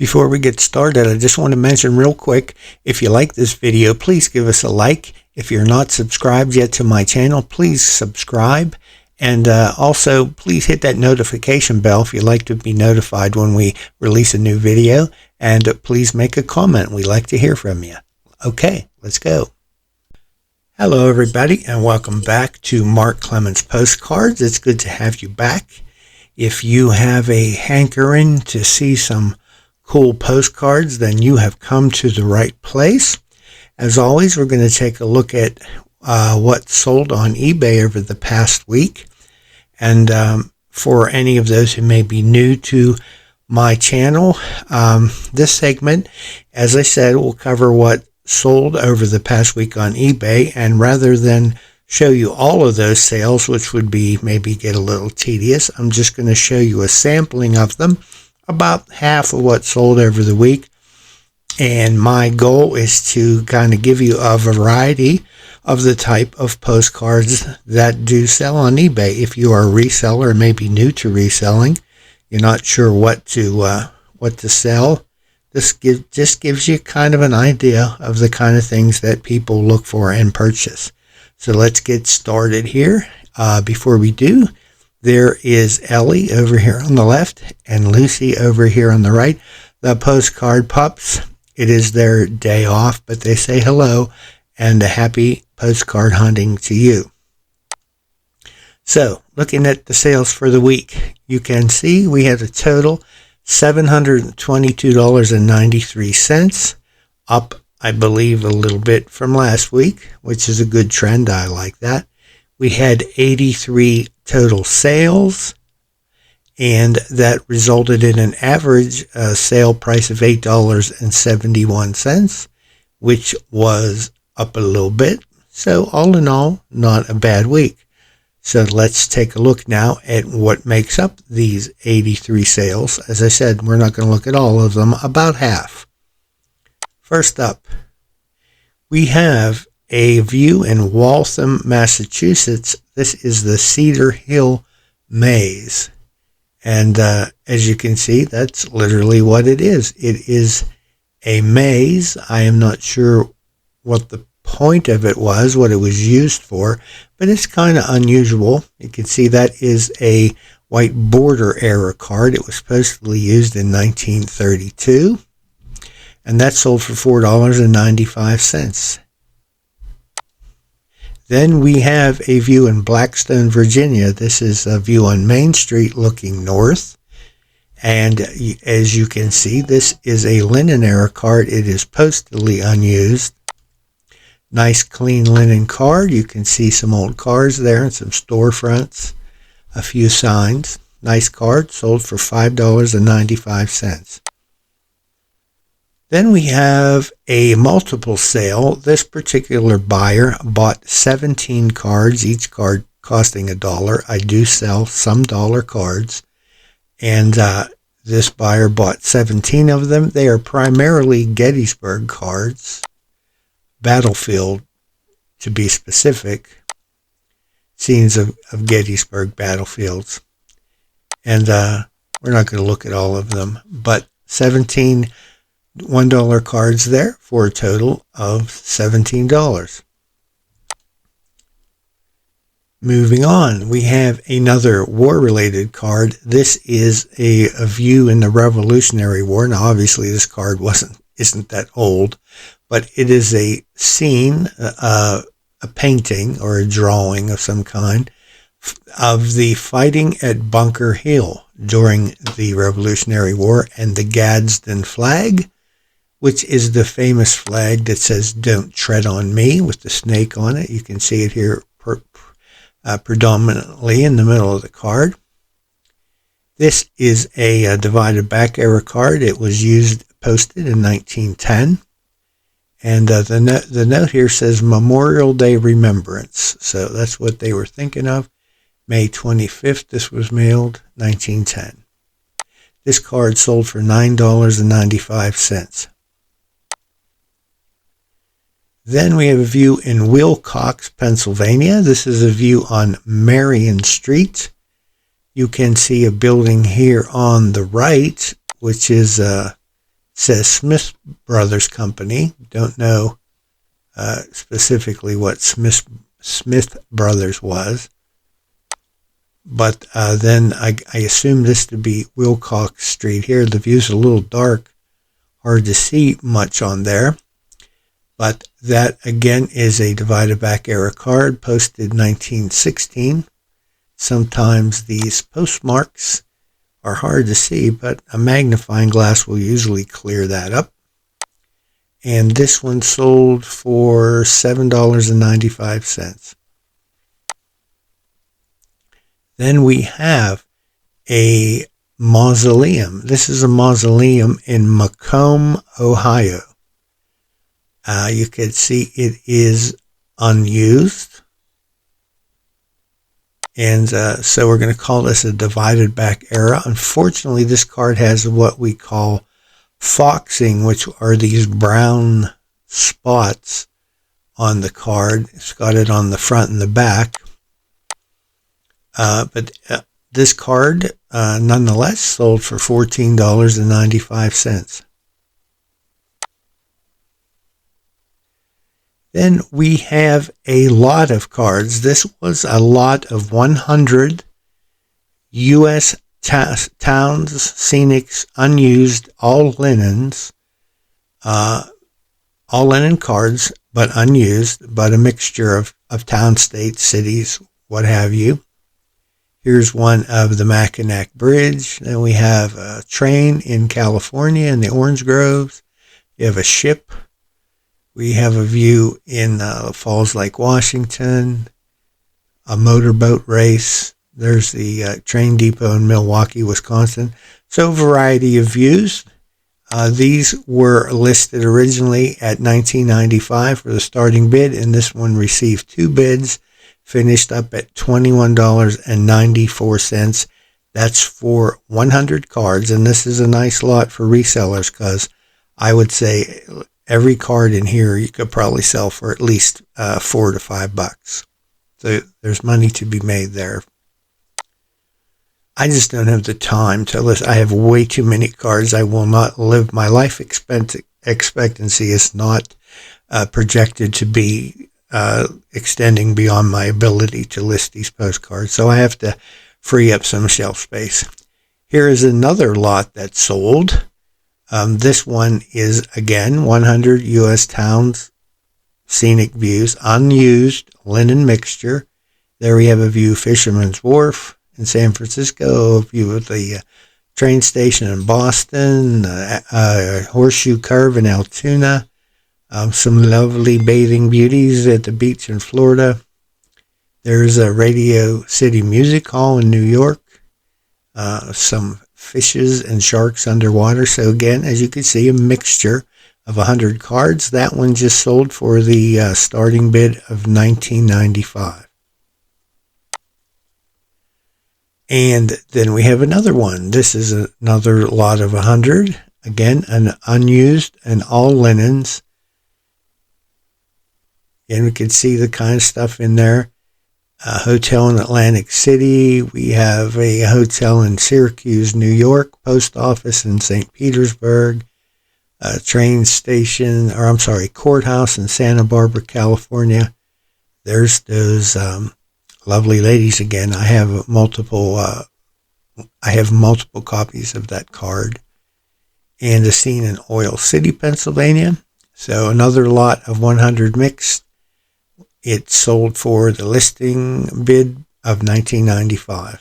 Before we get started, I just want to mention real quick, if you like this video, please give us a like. If you're not subscribed yet to my channel, please subscribe. And also, please hit that notification bell if you'd like to be notified when we release a new video. And please make a comment. We like to hear from you. Okay, let's go. Hello, everybody, and welcome back to Mark Clemens Postcards. It's good to have you back. If you have a hankering to see some cool postcards, then you have come to the right place. As always, we're going to take a look at what sold on eBay over the past week. And for any of those who may be new to my channel, this segment, as I said, will cover what sold over the past week on eBay. And rather than show you all of those sales, which would be maybe get a little tedious, I'm just going to show you a sampling of them, about half of what sold over the week. And my goal is to kind of give you a variety of the type of postcards that do sell on eBay. If you are a reseller, maybe new to reselling, you're not sure what to sell, this just gives you kind of an idea of the kind of things that people look for and purchase. So let's get started here. Before we do, there is Ellie over here on the left and Lucy over here on the right, the postcard pups. It is their day off, but they say hello and a happy postcard hunting to you. So, looking at the sales for the week, you can see we had a total $722.93, up, I believe, a little bit from last week, which is a good trend. I like that. We had 83 total sales, and that resulted in an average sale price of $8.71, which was up a little bit. So all in all, not a bad week. So let's take a look now at what makes up these 83 sales. As I said, we're not going to look at all of them, about half. First up, we have a view in Waltham, Massachusetts. This is the Cedar Hill Maze. And as you can see, that's literally what it is. It is a maze. I am not sure what the point of it was, what it was used for, but it's kind of unusual. You can see that is a white border era card. It was supposedly used in 1932. And that sold for $4.95. Then we have a view in Blackstone, Virginia. This is a view on Main Street looking north. And as you can see, this is a linen era card. It is postally unused. Nice clean linen card. You can see some old cars there and some storefronts, a few signs. Nice card, sold for $5.95. Then we have a multiple sale. This particular buyer bought 17 cards, each card costing $1. I do sell some dollar cards, and this buyer bought 17 of them. They are primarily Gettysburg cards, battlefield to be specific, scenes of Gettysburg battlefields. And we're not going to look at all of them, but 17 $1 cards there for a total of $17. Moving on, we have another war-related card. This is a view in the Revolutionary War. Now, obviously, this card isn't that old, but it is a scene, a painting or a drawing of some kind of the fighting at Bunker Hill during the Revolutionary War and the Gadsden flag, which is the famous flag that says, "Don't tread on me," with the snake on it. You can see it here predominantly in the middle of the card. This is a divided back era card. It was posted in 1910. And the note here says Memorial Day Remembrance. So that's what they were thinking of. May 25th, this was mailed, 1910. This card sold for $9.95. Then we have a view in Wilcox, Pennsylvania. This is a view on Marion Street. You can see a building here on the right, which is says Smith Brothers Company. Don't know specifically what Smith Brothers was. But then I assume this to be Wilcox Street here. The view's a little dark. Hard to see much on there. But that, again, is a divided back era card, posted 1916. Sometimes these postmarks are hard to see, but a magnifying glass will usually clear that up. And this one sold for $7.95. Then we have a mausoleum. This is a mausoleum in Macomb, Ohio. You can see it is unused. And so we're going to call this a divided back era. Unfortunately, this card has what we call foxing, which are these brown spots on the card. It's got it on the front and the back. But this card, nonetheless, sold for $14.95. Then we have a lot of cards. This was a lot of 100 U.S. towns, scenics, unused, all linens, all linen cards, but unused, but a mixture of town, states, cities, what have you. Here's one of the Mackinac Bridge. Then we have a train in California in the orange groves. You have a ship. We have a view in Falls Lake, Washington, a motorboat race. There's the train depot in Milwaukee, Wisconsin. So a variety of views. These were listed originally at $19.95 for the starting bid, and this one received 2 bids, finished up at $21.94. That's for 100 cards, and this is a nice lot for resellers because I would say every card in here you could probably sell for at least $4 to $5. So there's money to be made there. I just don't have the time to list. I have way too many cards. I will not live. My life expectancy is not projected to be extending beyond my ability to list these postcards. So I have to free up some shelf space. Here is another lot that sold. This one is, again, 100 U.S. towns, scenic views, unused, linen mixture. There we have a view of Fisherman's Wharf in San Francisco, a view of the train station in Boston, Horseshoe Curve in Altoona, some lovely bathing beauties at the beach in Florida. There's a Radio City Music Hall in New York, some fishes and sharks underwater. So again, as you can see, a mixture of 100 cards. That one just sold for the starting bid of $19.95. And then we have another one. This is another lot of 100. Again, an unused and all linens. And we can see the kind of stuff in there. A hotel in Atlantic City. We have a hotel in Syracuse, New York. Post office in St. Petersburg. A train station, courthouse in Santa Barbara, California. There's those lovely ladies again. I have multiple copies of that card. And a scene in Oil City, Pennsylvania. So another lot of 100 mixed. It sold for the listing bid of $19.95.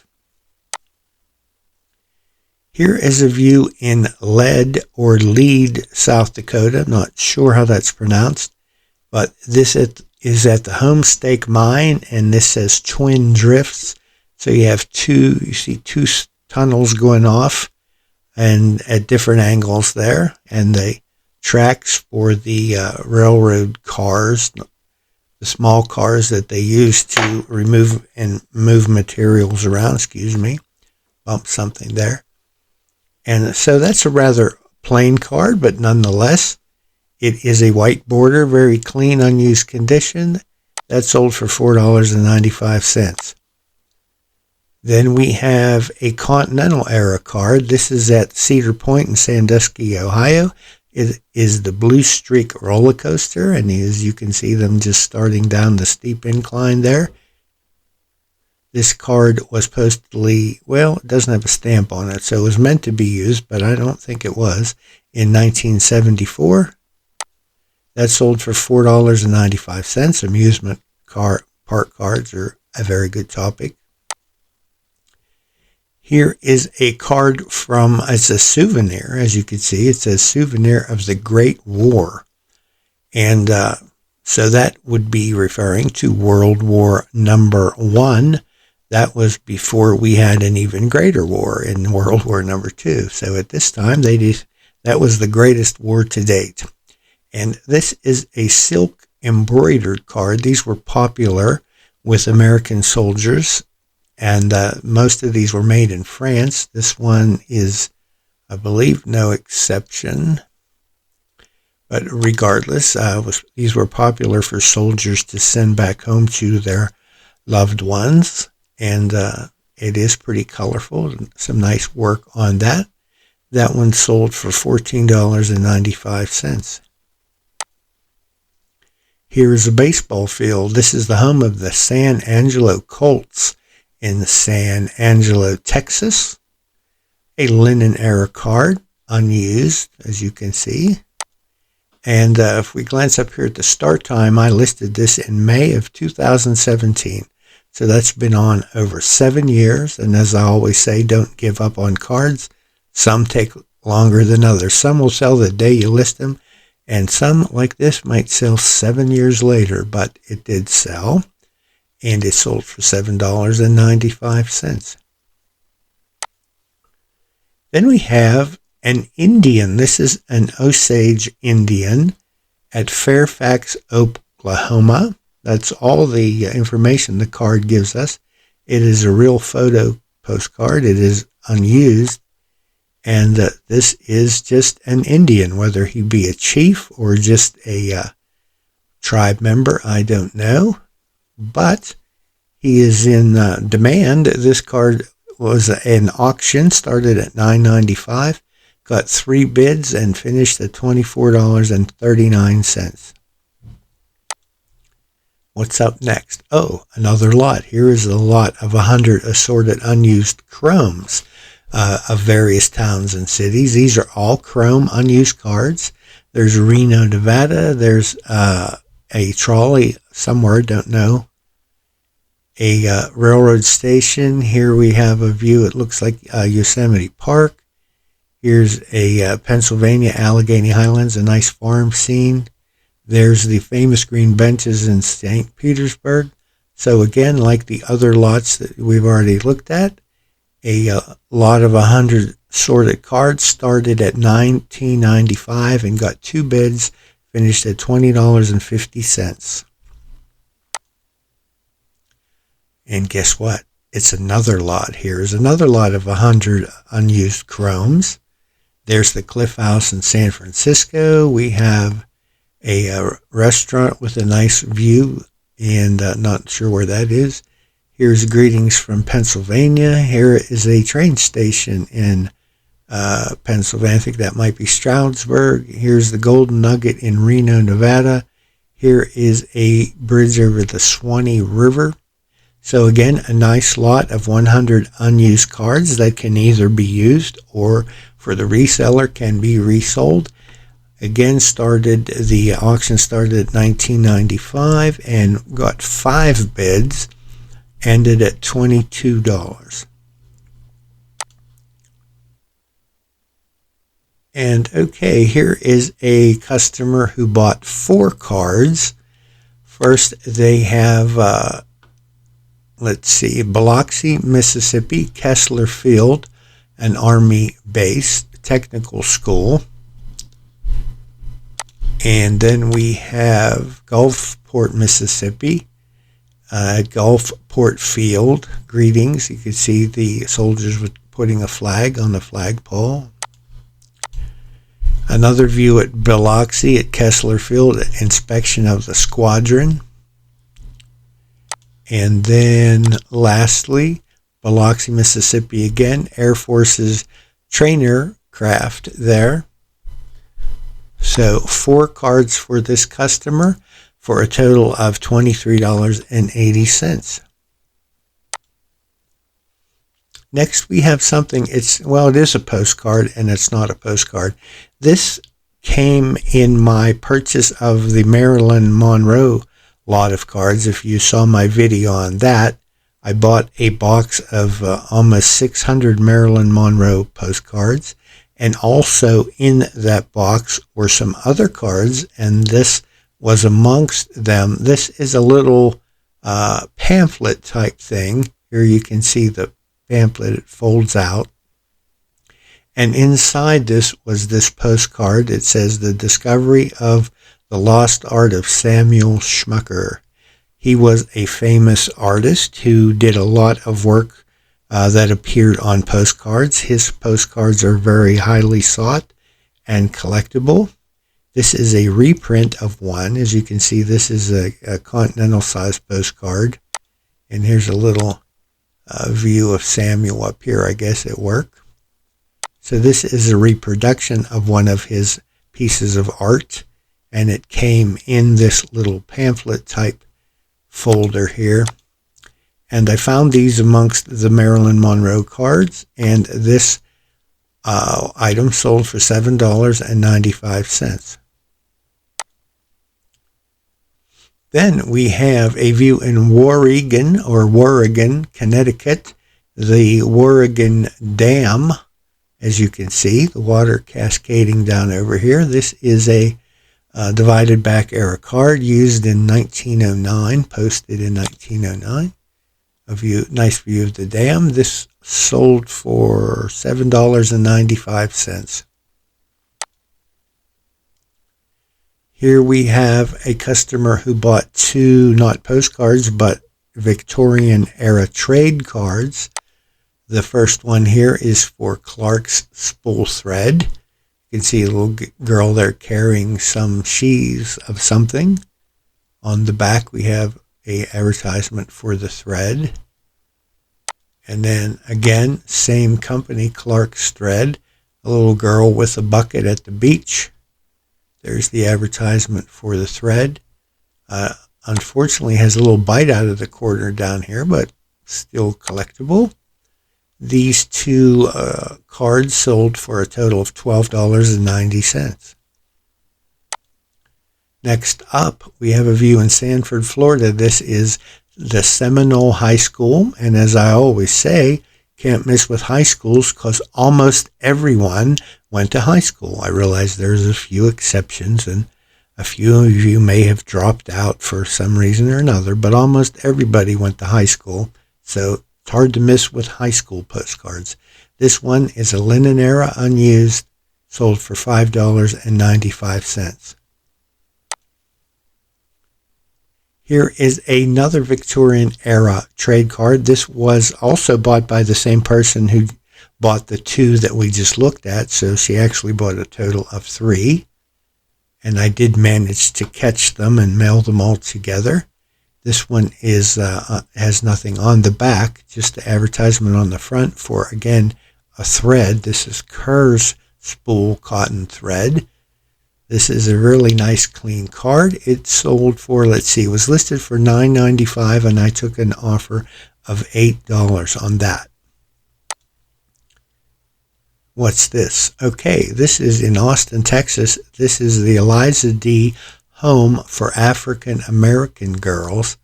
Here is a view in Lead or Lead, South Dakota. I'm not sure how that's pronounced, but this is at the Homestake Mine, and this says Twin Drifts. So you see two tunnels going off and at different angles there, and the tracks for the railroad cars, the small cars that they use to remove and move materials around, bump something there. And so that's a rather plain card, but nonetheless, it is a white border, very clean, unused condition. That sold for $4.95. Then we have a Continental era card. This is at Cedar Point in Sandusky, Ohio. It is the Blue Streak roller coaster, and as you can see them just starting down the steep incline there. This card was supposedly, well, it doesn't have a stamp on it, so it was meant to be used, but I don't think it was, in 1974. That sold for $4.95. Amusement park cards are a very good topic. Here is a card from, as a souvenir, as you can see, it says Souvenir of the Great War. And so that would be referring to World War #1. That was before we had an even greater war in World War #2. So at this time, that was the greatest war to date. And this is a silk embroidered card. These were popular with American soldiers. And most of these were made in France. This one is, I believe, no exception. But regardless, these were popular for soldiers to send back home to their loved ones. And it is pretty colorful. Some nice work on that. That one sold for $14.95. Here is a baseball field. This is the home of the San Angelo Colts in San Angelo, Texas. A Lennon era card, unused, as you can see. And if we glance up here at the start time, I listed this in May of 2017. So that's been on over 7 years. And as I always say, don't give up on cards. Some take longer than others. Some will sell the day you list them. And some, like this, might sell 7 years later. But it did sell. And it sold for $7.95. Then we have an Indian. This is an Osage Indian at Fairfax, Oklahoma. That's all the information the card gives us. It is a real photo postcard. It is unused. And this is just an Indian, whether he be a chief or just a tribe member, I don't know. But he is in demand. This card was an auction, started at $9.95, got 3 bids, and finished at $24.39. What's up next? Oh, another lot. Here is a lot of 100 assorted unused chromes of various towns and cities. These are all chrome unused cards. There's Reno, Nevada. There's a trolley somewhere, don't know. A railroad station. Here we have a view. It looks like Yosemite Park. Here's a Pennsylvania Allegheny Highlands, a nice farm scene. There's the famous green benches in St. Petersburg. So again, like the other lots that we've already looked at, a lot of 100 sorted cards started at $19.95 and got 2 bids, finished at $20.50. And guess what? It's another lot. Here's another lot of 100 unused chromes. There's the Cliff House in San Francisco. We have a restaurant with a nice view, and not sure where that is. Here's greetings from Pennsylvania. Here is a train station in Pennsylvania. I think that might be Stroudsburg. Here's the Golden Nugget in Reno, Nevada. Here is a bridge over the Swanee River. So again, a nice lot of 100 unused cards that can either be used or for the reseller can be resold. Again, the auction started at $19.95 and got 5 bids, ended at $22. And okay, here is a customer who bought 4 cards. First, they have let's see, Biloxi, Mississippi, Kessler Field, an Army base, technical school. And then we have Gulfport, Mississippi, Gulfport Field, greetings. You can see the soldiers putting a flag on the flagpole. Another view at Biloxi at Kessler Field, inspection of the squadron. And then lastly, Biloxi, Mississippi again. Air Force's trainer craft there. So 4 cards for this customer for a total of $23.80. Next we have something, it is a postcard and it's not a postcard. This came in my purchase of the Marilyn Monroe lot of cards. If you saw my video on that, I bought a box of almost 600 Marilyn Monroe postcards, and also in that box were some other cards, and this was amongst them. This is a little pamphlet type thing. Here you can see the pamphlet, it folds out. And inside this was this postcard. It says, "The Discovery of the Lost Art of Samuel Schmucker." He was a famous artist who did a lot of work that appeared on postcards. His postcards are very highly sought and collectible. This is a reprint of one. As you can see, this is a continental size postcard. And here's a little view of Samuel up here, I guess, at work. So this is a reproduction of one of his pieces of art, and it came in this little pamphlet type folder here. And I found these amongst the Marilyn Monroe cards, and this item sold for $7.95. Then we have a view in Warrigan, Connecticut, the Warrigan Dam. As you can see, the water cascading down over here. This is a divided back era card used in 1909, posted in 1909. Nice view of the dam. This sold for $7.95. Here we have a customer who bought 2, not postcards, but Victorian era trade cards. The first one here is for Clark's spool thread. You can see a little girl there carrying some sheaves of something. On the back we have a advertisement for the thread. And then again, same company, Clark's thread. A little girl with a bucket at the beach. There's the advertisement for the thread. Unfortunately has a little bite out of the corner down here, but still collectible. These 2 cards sold for a total of $12.90. Next up, we have a view in Sanford, Florida. This is the Seminole High School, and as I always say, can't miss with high schools because almost everyone went to high school. I realize there's a few exceptions, and a few of you may have dropped out for some reason or another, but almost everybody went to high school, so it's hard to miss with high school postcards. This one is a linen era unused, sold for $5.95. Here is another Victorian era trade card. This was also bought by the same person who bought the 2 that we just looked at, so she actually bought a total of 3. And I did manage to catch them and mail them all together. This one is has nothing on the back, just the advertisement on the front for, again, a thread. This is Kerr's spool cotton thread. This is a really nice clean card. It sold for, let's see, it was listed for $9.95, and I took an offer of $8 on that. What's this? Okay, this is in Austin, Texas. This is the Eliza D. Home for African American Girls.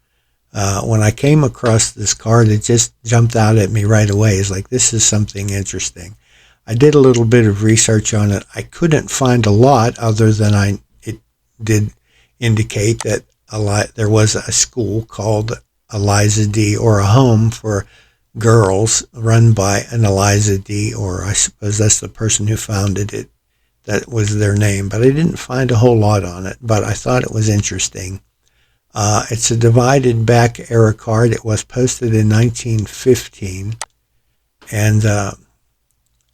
When I came across this card, it just jumped out at me right away. It's like, this is something interesting. I did a little bit of research on it. I couldn't find a lot other than it did indicate that there was a school called Eliza D., or a home for girls run by an Eliza D., or I suppose that's the person who founded it. That was their name, but I didn't find a whole lot on it, but I thought it was interesting. It's a divided back era card. It was posted in 1915, and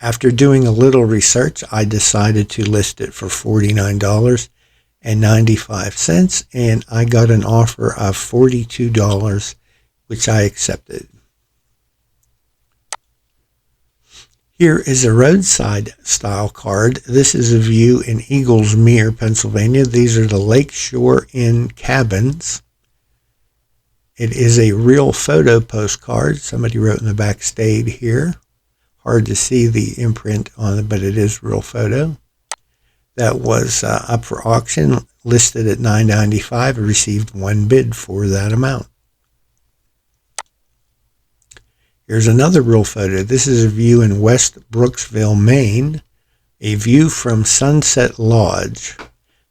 after doing a little research, I decided to list it for $49.95, and I got an offer of $42, which I accepted. Here is a roadside style card. This is a view in Eagles Mere, Pennsylvania. These are the Lakeshore Inn cabins. It is a real photo postcard. Somebody wrote in the back, "Stayed here." Hard to see the imprint on it, but it is real photo. That was up for auction, listed at $9.95. I received one bid for that amount. Here's another real photo. This is a view in West Brooksville, Maine, a view from Sunset Lodge.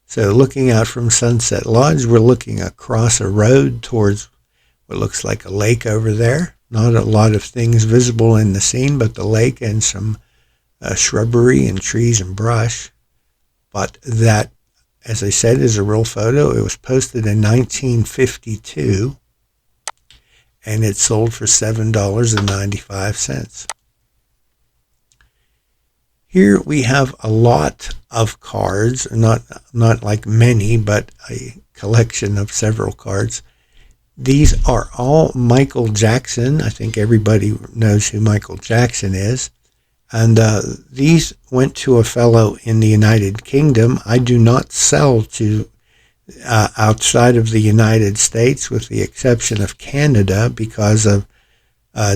So looking out from Sunset Lodge, we're looking across a road towards what looks like a lake over there. Not a lot of things visible in the scene, but the lake and some shrubbery and trees and brush. But that, as I said, is a real photo. It was posted in 1952. And it sold for $7.95. Here we have a lot of cards, not like many, but a collection of several cards. These are all Michael Jackson. I think everybody knows who Michael Jackson is. And these went to a fellow in the United Kingdom. I do not sell to outside of the United States, with the exception of Canada, because of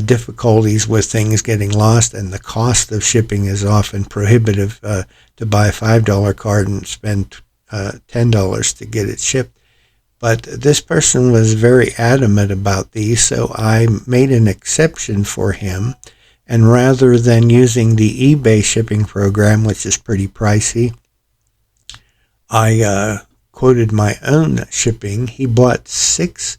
difficulties with things getting lost, and the cost of shipping is often prohibitive to buy a $5 card and spend $10 to get it shipped. But this person was very adamant about these, so I made an exception for him, and rather than using the eBay shipping program, which is pretty pricey, I quoted my own shipping. He bought 6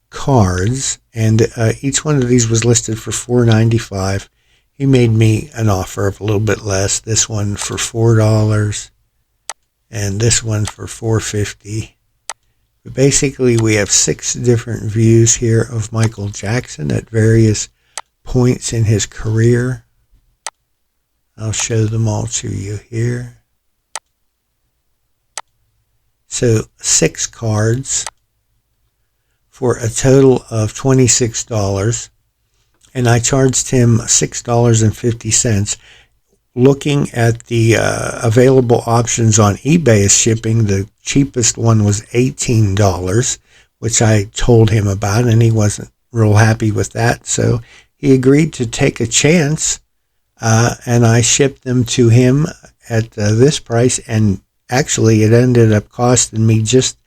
cards, and each one of these was listed for $4.95. He made me an offer of a little bit less. This one for $4, and this one for $4.50. But basically, we have 6 different views here of Michael Jackson at various points in his career. I'll show them all to you here. So 6 cards for a total of $26, and I charged him $6.50. Looking at the available options on eBay as shipping, the cheapest one was $18, which I told him about, and he wasn't real happy with that. So he agreed to take a chance, and I shipped them to him at this price, and actually, it ended up costing me just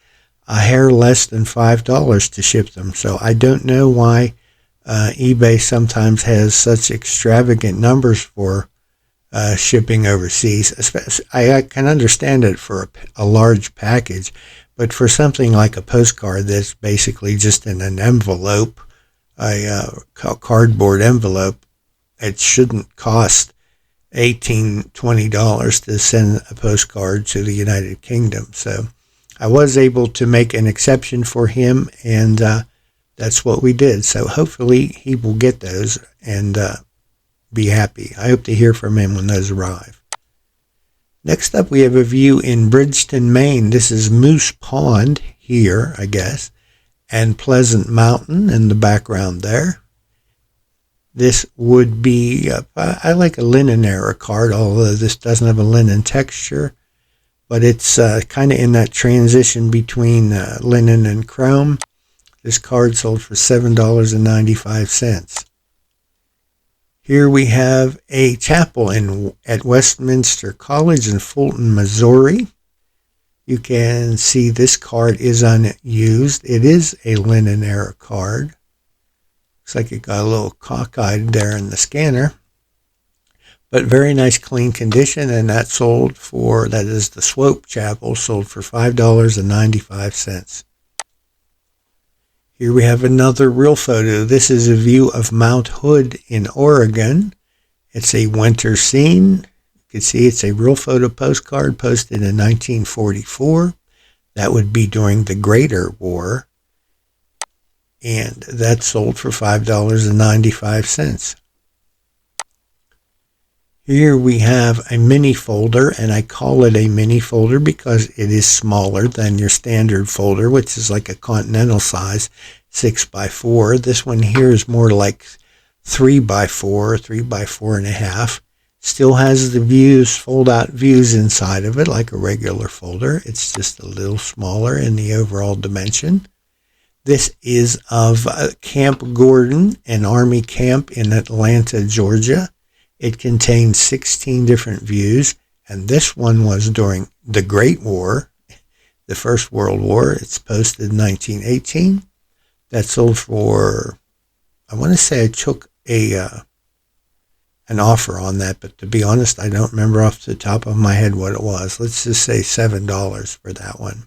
a hair less than $5 to ship them. So I don't know why eBay sometimes has such extravagant numbers for shipping overseas. I can understand it for a large package, but for something like a postcard that's basically just in an envelope, a cardboard envelope, it shouldn't cost $18, $20 to send a postcard to the United Kingdom. So I was able to make an exception for him, and that's what we did. So hopefully he will get those and be happy. I hope to hear from him when those arrive. Next up, we have a view in Bridgeton, Maine. This is Moose Pond here, I guess, and Pleasant Mountain in the background there. This would be, I like a linen era card, although this doesn't have a linen texture, but it's kind of in that transition between linen and chrome. This card sold for $7.95. Here we have a chapel at Westminster College in Fulton, Missouri. You can see this card is unused. It is a linen era card. Looks like it got a little cockeyed there in the scanner. But very nice clean condition, and that is the Swope Chapel, sold for $5.95. Here we have another real photo. This is a view of Mount Hood in Oregon. It's a winter scene. You can see it's a real photo postcard posted in 1944. That would be during the Greater War. And that sold for $5.95. Here we have a mini folder, and I call it a mini folder because it is smaller than your standard folder, which is like a continental size, 6x4. This one here is more like 3x4, 3x4.5. Still has the views, fold-out views inside of it like a regular folder. It's just a little smaller in the overall dimension. This is of Camp Gordon, an Army camp in Atlanta, Georgia. It contains 16 different views, and this one was during the Great War, the First World War. It's posted in 1918. That sold for, I want to say I took an offer on that, but to be honest, I don't remember off the top of my head what it was. Let's just say $7 for that one.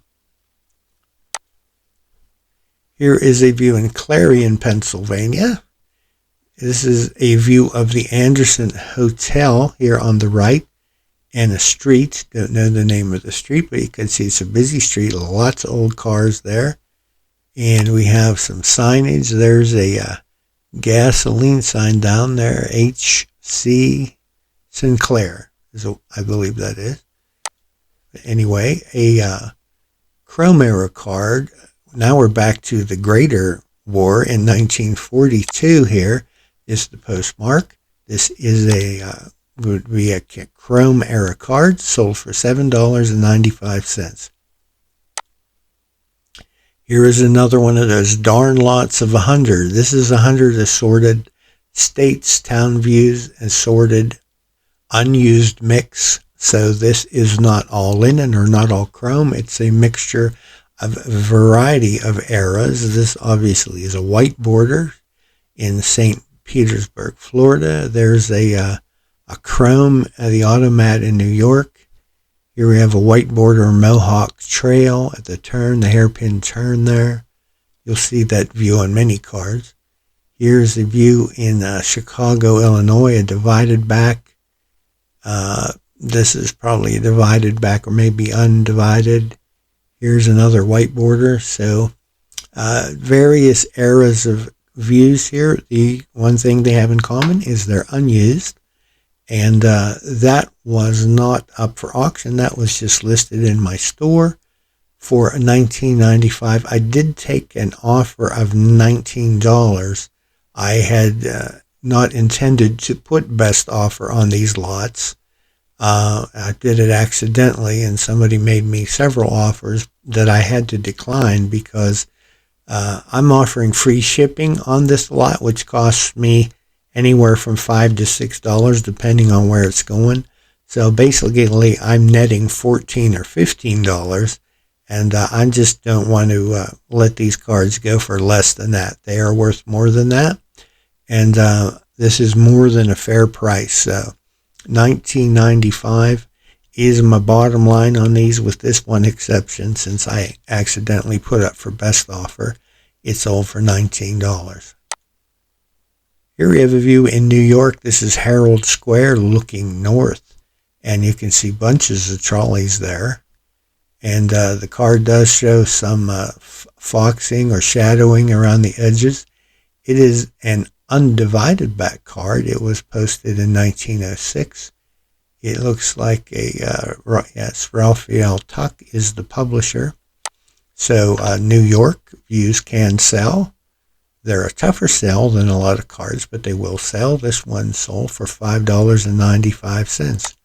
Here is a view in Clarion, Pennsylvania. This is a view of the Anderson Hotel here on the right and a street. Don't know the name of the street, but you can see it's a busy street. Lots of old cars there. And we have some signage. There's a gasoline sign down there, H.C. Sinclair, I believe that is. But anyway, a Chrome era card. Now we're back to the Greater War in 1942 here. This is the postmark. This is would be a Chrome era card, sold for $7.95. Here is another one of those darn lots of 100. This is 100 assorted states, town views, assorted, unused mix. So this is not all linen or not all chrome. It's a mixture of a variety of eras. This obviously is a white border in St. Petersburg, Florida. There's a chrome at the Automat in New York. Here we have a white border Mohawk trail at the turn, the hairpin turn there. You'll see that view on many cards. Here's a view in Chicago, Illinois, a divided back. This is probably a divided back or maybe undivided. Here's another white border. So various eras of views here. The one thing they have in common is they're unused. And that was not up for auction. That was just listed in my store for $19.95. I did take an offer of $19. I had not intended to put best offer on these lots. I did it accidentally, and somebody made me several offers that I had to decline because I'm offering free shipping on this lot, which costs me anywhere from $5 to $6, depending on where it's going. So basically, I'm netting $14 or $15, and I just don't want to let these cards go for less than that. They are worth more than that, and this is more than a fair price. So $19.95 is my bottom line on these, with this one exception, since I accidentally put up for best offer. It sold for $19. Here we have a view in New York. This is Herald Square looking north, and you can see bunches of trolleys there. And the card does show some foxing or shadowing around the edges. It is an undivided back card. It was posted in 1906. It looks like yes, Raphael Tuck is the publisher. So New York views can sell. They're a tougher sell than a lot of cards, but they will sell. This one sold for $5.95.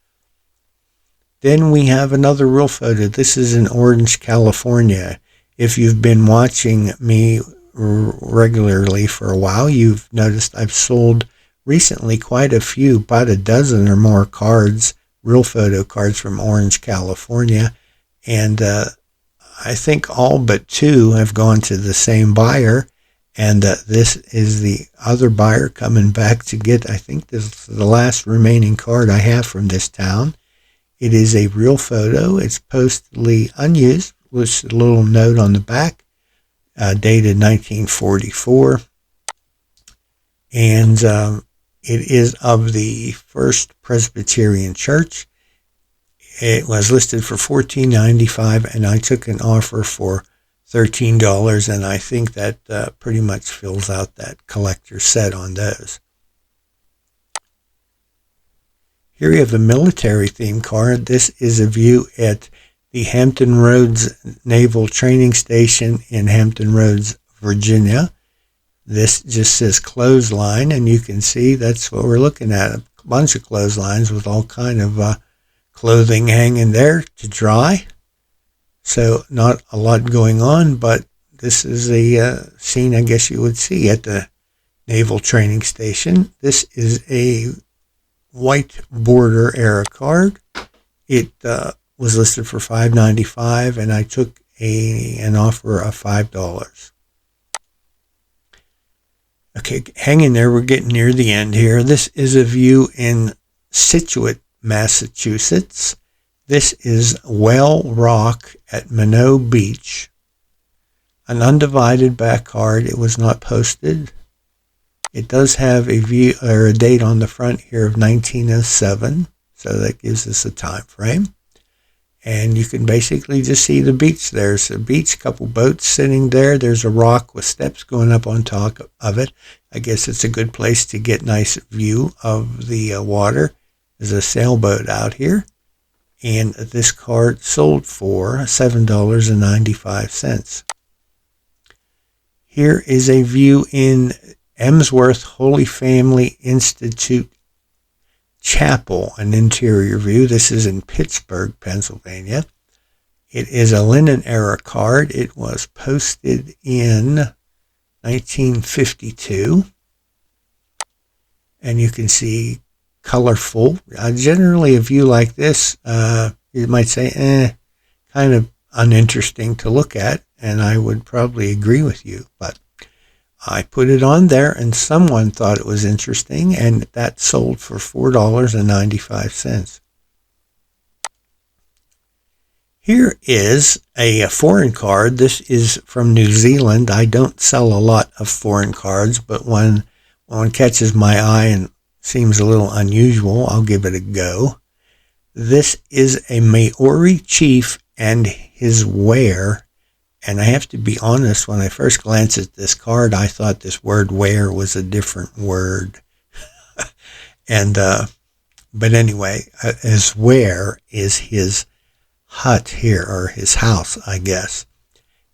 Then we have another real photo. This is in Orange, California. If you've been watching me regularly for a while, you've noticed I've sold recently quite a few, about a dozen or more cards, real photo cards from Orange, California. And I think all but two have gone to the same buyer. And this is the other buyer coming back to get, I think this is the last remaining card I have from this town. It is a real photo. It's postally unused, with a little note on the back, dated 1944. And it is of the First Presbyterian Church. It was listed for $14.95, and I took an offer for $13, and I think that pretty much fills out that collector set on those. Here we have a military theme card. This is a view at the Hampton Roads Naval Training Station in Hampton Roads, Virginia. This just says clothesline, and you can see that's what we're looking at, a bunch of clotheslines with all kind of clothing hanging there to dry. So not a lot going on, but this is a scene I guess you would see at the Naval Training Station. This is a white border era card. It was listed for $5.95, and I took an offer of $5. Okay, hang in there. We're getting near the end here. This is a view in Scituate, Massachusetts. This is Whale Rock at Minnow Beach. An undivided back card. It was not posted. It does have a view or a date on the front here of 1907, so that gives us a time frame. And you can basically just see the beach. There's a beach, couple boats sitting there. There's a rock with steps going up on top of it. I guess it's a good place to get nice view of the water. There's a sailboat out here. And this card sold for $7.95. Here is a view in Emsworth Holy Family Institute Chapel, an interior view. This is in Pittsburgh, Pennsylvania. It is a linen era card. It was posted in 1952. And you can see colorful. Generally, a view like this, you might say, kind of uninteresting to look at. And I would probably agree with you. But I put it on there, and someone thought it was interesting, and that sold for $4.95. Here is a foreign card. This is from New Zealand. I don't sell a lot of foreign cards, but when one catches my eye and seems a little unusual, I'll give it a go. This is a Maori chief and his ware. And I have to be honest, when I first glanced at this card, I thought this word where was a different word. But anyway, his where is his hut here, or his house, I guess.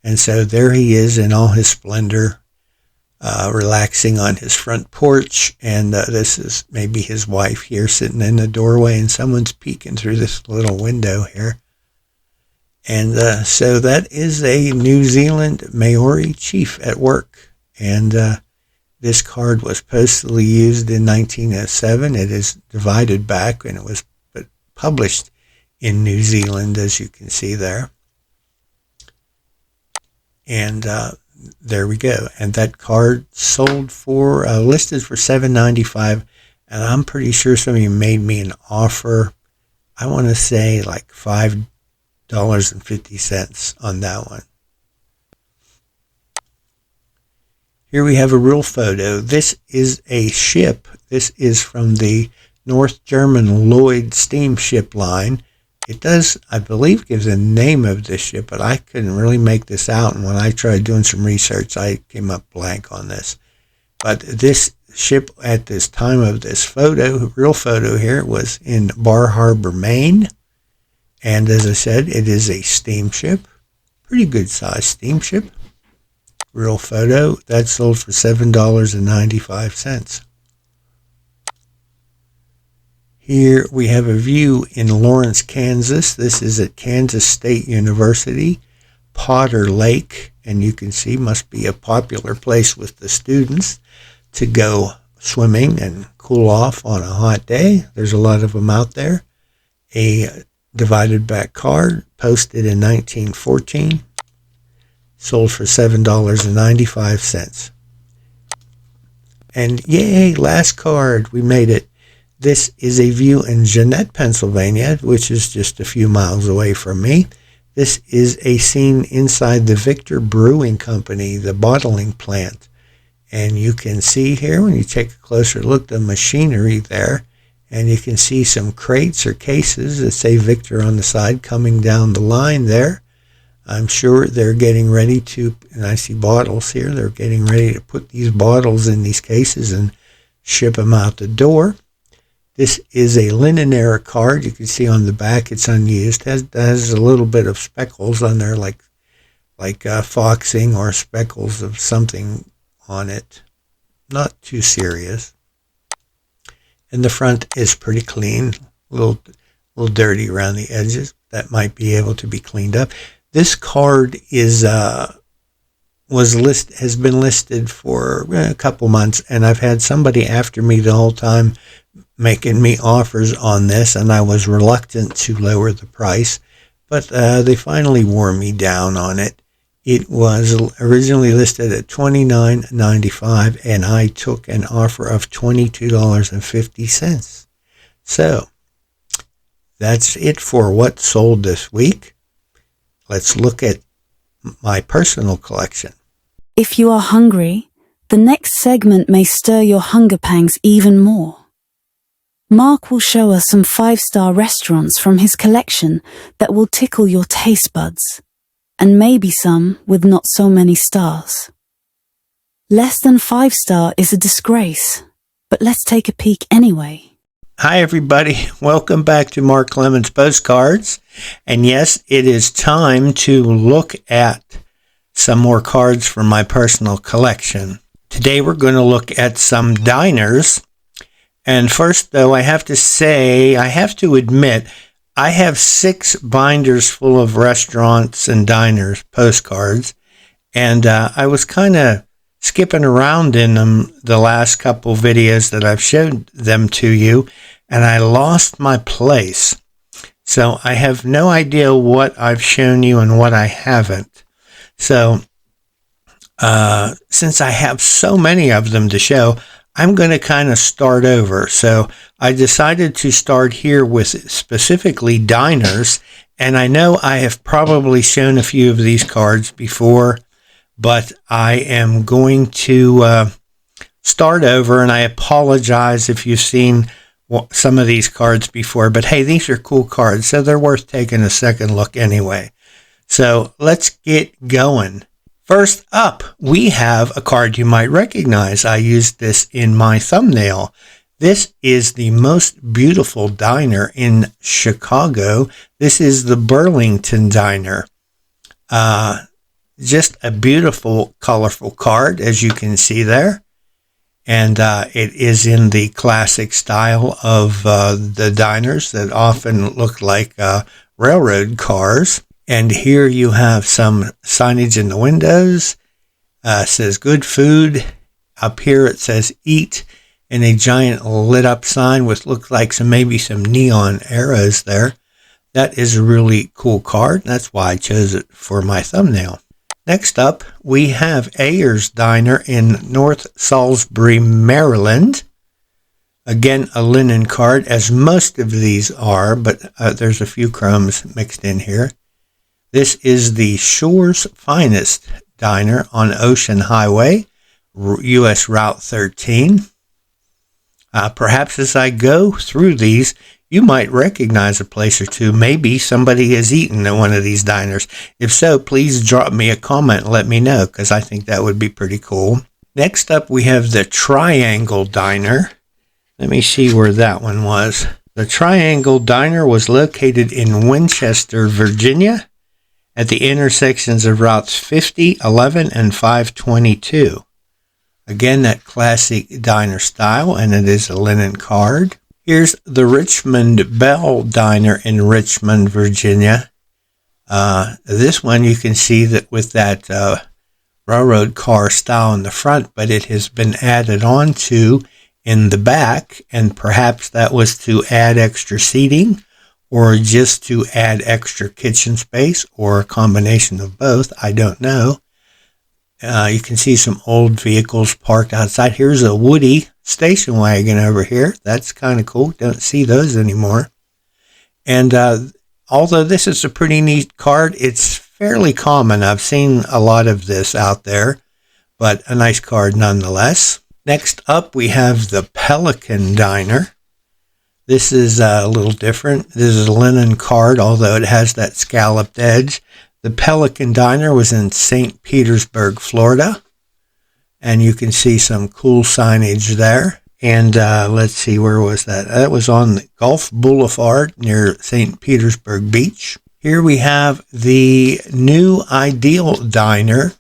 And so there he is in all his splendor, relaxing on his front porch. And this is maybe his wife here sitting in the doorway, and someone's peeking through this little window here. And so that is a New Zealand Maori chief at work. And this card was postally used in 1907. It is divided back, and it was published in New Zealand, as you can see there. And there we go. And that card sold for, listed for $7.95. And I'm pretty sure some of you made me an offer. I want to say like $5.50 on that one. Here we have a real photo. This is a ship. This is from the North German Lloyd steamship line. It does, I believe, gives a name of this ship, but I couldn't really make this out. And when I tried doing some research, I came up blank on this. But this ship at this time of this photo, real photo here, was in Bar Harbor, Maine. And as I said, it is a steamship, pretty good sized steamship. Real photo, that sold for $7.95. Here we have a view in Lawrence, Kansas. This is at Kansas State University, Potter Lake. And you can see must be a popular place with the students to go swimming and cool off on a hot day. There's a lot of them out there. A divided back card, posted in 1914, sold for $7.95. And yay, last card, we made it. This is a view in Jeannette, Pennsylvania, which is just a few miles away from me. This is a scene inside the Victor Brewing Company, the bottling plant. And you can see here, when you take a closer look, the machinery there. And you can see some crates or cases that say Victor on the side coming down the line there. I'm sure they're getting ready to, and I see bottles here, they're getting ready to put these bottles in these cases and ship them out the door. This is a linen era card. You can see on the back it's unused. It has a little bit of speckles on there, like foxing or speckles of something on it. Not too serious. And the front is pretty clean, a little dirty around the edges. That might be able to be cleaned up. This card is has been listed for a couple months, and I've had somebody after me the whole time making me offers on this, and I was reluctant to lower the price, but they finally wore me down on it. It was originally listed at $29.95, and I took an offer of $22.50. So that's it for what sold this week. Let's look at my personal collection. If you are hungry, the next segment may stir your hunger pangs even more. Mark will show us some 5-star restaurants from his collection that will tickle your taste buds, and maybe some with not so many stars. Less than 5-star is a disgrace, but let's take a peek anyway. Hi everybody, welcome back to Mark Clemens Postcards, and yes, it is time to look at some more cards from my personal collection. Today we're going to look at some diners, and first though I have to admit, I have 6 binders full of restaurants and diners postcards, and I was kind of skipping around in them the last couple videos that I've showed them to you, and I lost my place. So I have no idea what I've shown you and what I haven't. So since I have so many of them to show, I'm going to kind of start over. So I decided to start here with specifically diners, and I know I have probably shown a few of these cards before, but I am going to start over, and I apologize if you've seen some of these cards before, but hey, these are cool cards, so they're worth taking a second look anyway. So let's get going. First up, we have a card you might recognize. I used this in my thumbnail. This is the most beautiful diner in Chicago. This is the Burlington Diner. Just a beautiful, colorful card, as you can see there. And it is in the classic style of the diners that often look like railroad cars. And here you have some signage in the windows. It says good food. Up here it says eat, and a giant lit up sign with looks like maybe some neon arrows there. That is a really cool card. That's why I chose it for my thumbnail. Next up, we have Ayers Diner in North Salisbury, Maryland. Again, a linen card, as most of these are, but there's a few chromes mixed in here. This is the Shore's Finest Diner on Ocean Highway, U.S. Route 13. Perhaps as I go through these, you might recognize a place or two. Maybe somebody has eaten at one of these diners. If so, please drop me a comment and let me know, because I think that would be pretty cool. Next up, we have the Triangle Diner. Let me see where that one was. The Triangle Diner was located in Winchester, Virginia, at the intersections of routes 50, 11, and 522. Again, that classic diner style, and it is a linen card. Here's the Richmond Bell Diner in Richmond, Virginia. This one you can see that with that railroad car style in the front, but it has been added on to in the back, and perhaps that was to add extra seating, or just to add extra kitchen space, or a combination of both. I don't know. You can see some old vehicles parked outside. Here's a Woody station wagon over here. That's kind of cool. Don't see those anymore. And although this is a pretty neat card, it's fairly common. I've seen a lot of this out there, but a nice card nonetheless. Next up, we have the Pelican Diner. This is a little different. This is a linen card, although it has that scalloped edge. The Pelican Diner was in St. Petersburg, Florida. And you can see some cool signage there. And let's see, where was that? That was on Gulf Boulevard near St. Petersburg Beach. Here we have the New Ideal Diner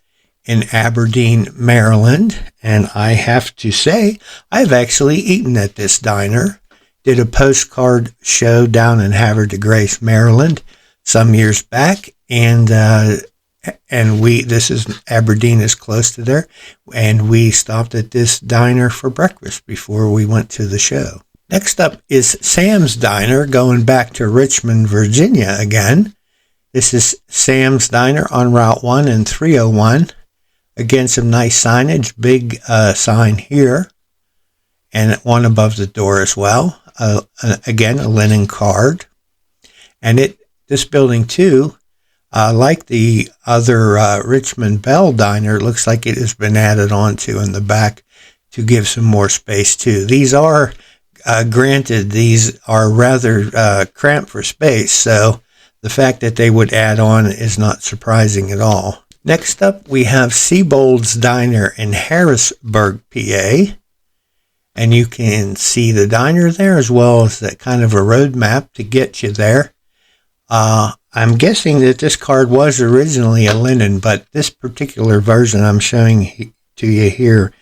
in Aberdeen, Maryland. And I have to say, I've actually eaten at this diner. did a postcard show down in Havre de Grace, Maryland, some years back, and this is Aberdeen is close to there, and we stopped at this diner for breakfast before we went to the show. Next up is Sam's Diner, going back to Richmond, Virginia again. This is Sam's Diner on Route 1 and 301. Again, some nice signage, big sign here, and one above the door as well. Again, a linen card. And this building too, like the other Richmond Bell Diner, looks like it has been added onto in the back to give some more space too. These are, granted, these are rather cramped for space, so the fact that they would add on is not surprising at all. Next up, we have Siebold's Diner in Harrisburg, PA. And you can see the diner there as well as that kind of a road map to get you there. I'm guessing that this card was originally a linen, but this particular version I'm showing to you here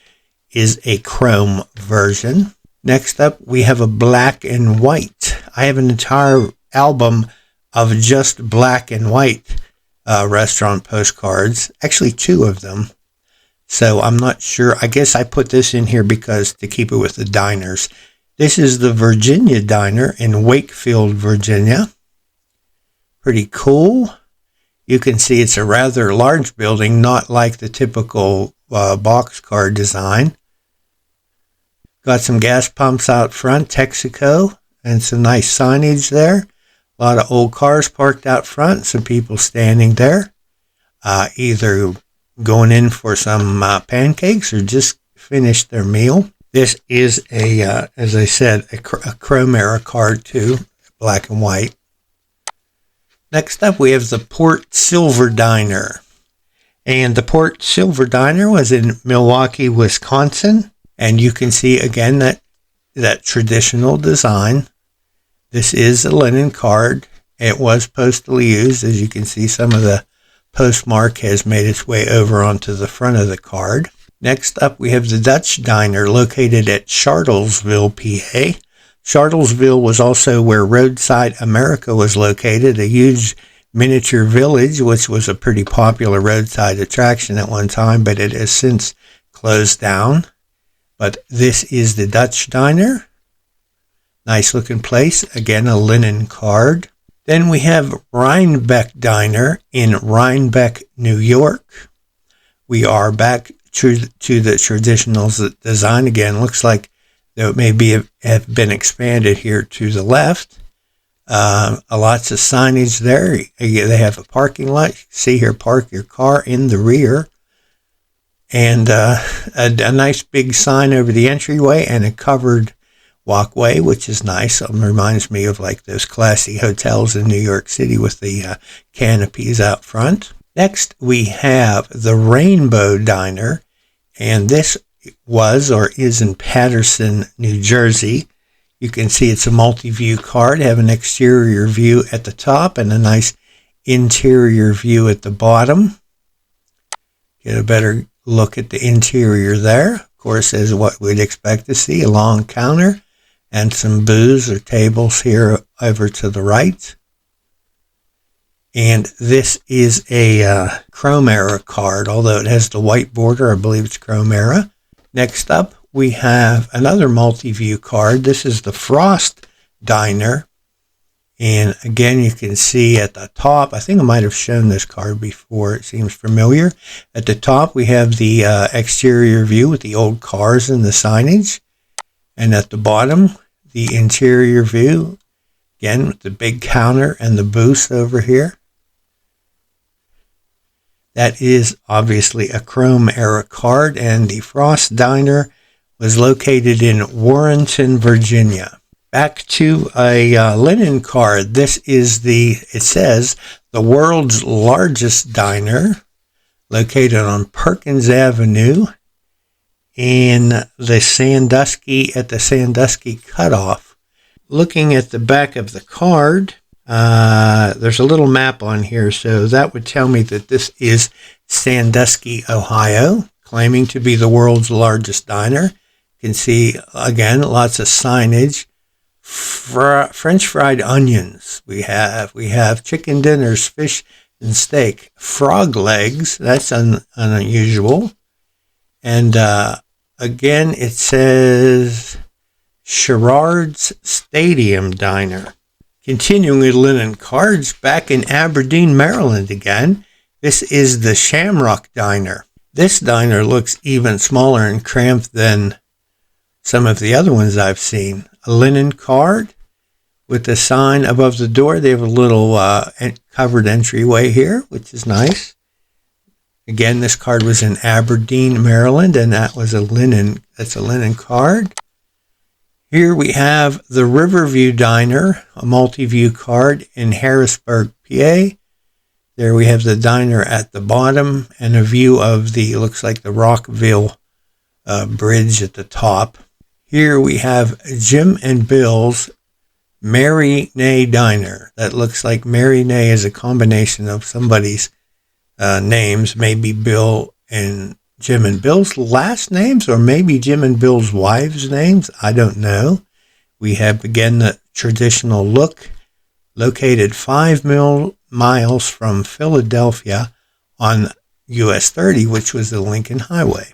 is a chrome version. Next up, we have a black and white. I have an entire album of just black and white restaurant postcards, actually 2 of them. So I'm not sure. I guess I put this in here because to keep it with the diners. This is the Virginia Diner in Wakefield, Virginia. Pretty cool. You can see it's a rather large building, not like the typical boxcar design. Got some gas pumps out front, Texaco, and some nice signage there. A lot of old cars parked out front, some people standing there, either going in for some pancakes or just finished their meal. This is as I said, a chrome era card too, black and white. Next up, we have the Port Silver Diner. And the Port Silver Diner was in Milwaukee, Wisconsin. And you can see again that traditional design. This is a linen card. It was postally used. As you can see, some of the postmark has made its way over onto the front of the card. Next up, we have the Dutch Diner located at Charlottesville, PA. Charlottesville was also where Roadside America was located, a huge miniature village, which was a pretty popular roadside attraction at one time, but it has since closed down. But this is the Dutch Diner. Nice looking place. Again, a linen card. Then we have Rhinebeck Diner in Rhinebeck, New York. We are back to the traditional design again. Looks like it maybe have been expanded here to the left. Lots of signage there. They have a parking lot. See here, park your car in the rear. And a nice big sign over the entryway and a covered walkway, which is nice. It reminds me of like those classy hotels in New York City with the canopies out front. Next, we have the Rainbow Diner, and this was or is in Paterson, New Jersey. You can see it's a multi-view card. Have an exterior view at the top and a nice interior view at the bottom. Get a better look at the interior there. Of course, as what we'd expect to see, a long counter and some booths or tables here over to the right. And this is a chrome era card, although it has the white border. I believe it's chrome era. Next up, we have another multi-view card. This is the Frost Diner. And again, you can see at the top, I think I might have shown this card before. It seems familiar. At the top, we have the exterior view with the old cars and the signage. And at the bottom, the interior view, again, with the big counter and the booths over here. That is obviously a chrome era card, and the Frost Diner was located in Warrenton, Virginia. Back to a linen card. This is it says, the world's largest diner, located on Perkins Avenue in the Sandusky, at the Sandusky Cutoff. Looking at the back of the card, there's a little map on here, so that would tell me that this is Sandusky, Ohio, claiming to be the world's largest diner. You can see, again, lots of signage French fried onions. We have chicken dinners, fish and steak, frog legs. That's unusual. And again, it says Sherrard's Stadium Diner. Continuing with linen cards, back in Aberdeen, Maryland again. This is the Shamrock Diner. This diner looks even smaller and cramped than some of the other ones I've seen. A linen card with a sign above the door. They have a little covered entryway here, which is nice. Again, this card was in Aberdeen, Maryland, and that's a linen card. Here we have the Riverview Diner, a multi-view card in Harrisburg, PA. There we have the diner at the bottom and a view of looks like the Rockville Bridge at the top. Here we have Jim and Bill's Mary Nay Diner. That looks like Mary Nay is a combination of somebody's names, maybe Bill and Jim and Bill's last names, or maybe Jim and Bill's wives' names. I don't know. We have, again, the traditional look, located 5 miles from Philadelphia on US 30, which was the Lincoln Highway.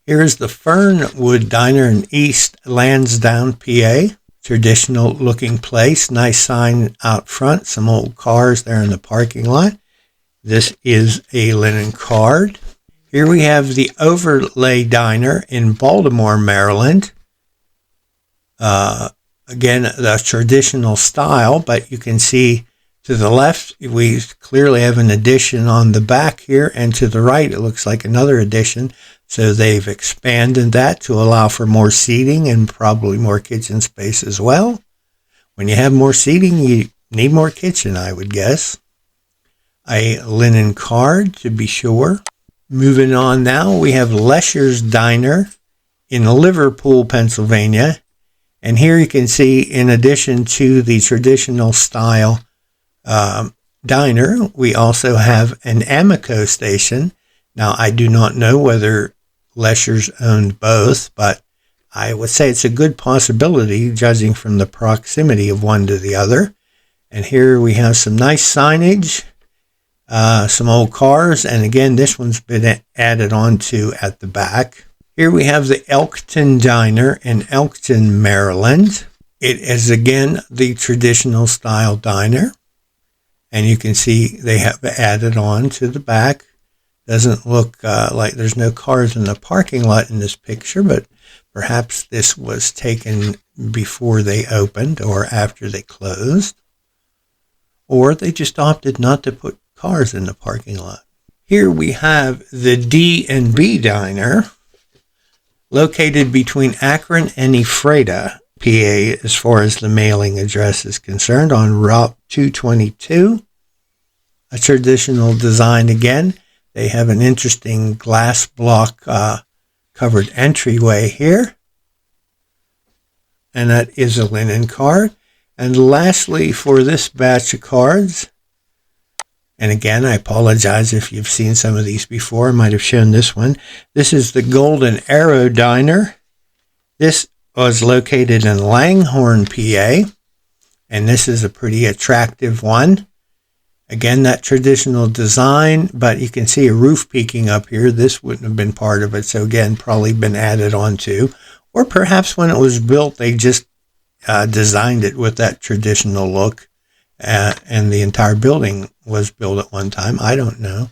Here's the Fernwood Diner in East Lansdowne, PA. Traditional looking place. Nice sign out front. Some old cars there in the parking lot. This is a linen card. Here we have the Overlay Diner in Baltimore, Maryland. Again, the traditional style, but you can see to the left, we clearly have an addition on the back here, and to the right, it looks like another addition. So they've expanded that to allow for more seating and probably more kitchen space as well. When you have more seating, you need more kitchen, I would guess. A linen card, to be sure. Moving on now, we have Lesher's Diner in Liverpool, Pennsylvania. And here you can see, in addition to the traditional style diner, we also have an Amico station. Now, I do not know whether Lesher's owned both, but I would say it's a good possibility, judging from the proximity of one to the other. And here we have some nice signage. Some old cars, and again, this one's been added on to at the back. Here we have the Elkton Diner in Elkton, Maryland. It is, again, the traditional style diner, and you can see they have added on to the back. Doesn't look like there's no cars in the parking lot in this picture, but perhaps this was taken before they opened or after they closed, or they just opted not to put cars in the parking lot. Here we have the D&B Diner, located between Akron and Ephrata, PA, as far as the mailing address is concerned, on Route 222. A traditional design again. They have an interesting glass block covered entryway here, and that is a linen card. And lastly, for this batch of cards, and again, I apologize if you've seen some of these before. I might have shown this one. This is the Golden Arrow Diner. This was located in Langhorne, PA. And this is a pretty attractive one. Again, that traditional design, but you can see a roof peeking up here. This wouldn't have been part of it. So again, probably been added on to. Or perhaps when it was built, they just designed it with that traditional look. And the entire building was built at one time. I don't know.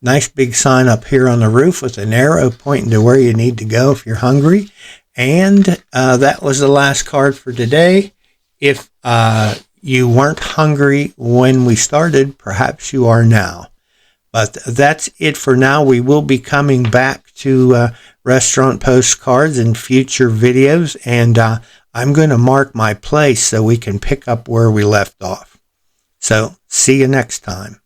Nice big sign up here on the roof with an arrow pointing to where you need to go if you're hungry. And that was the last card for today. If you weren't hungry when we started, perhaps you are now. But that's it for now. We will be coming back to restaurant postcards in future videos. And I'm going to mark my place so we can pick up where we left off. So, see you next time.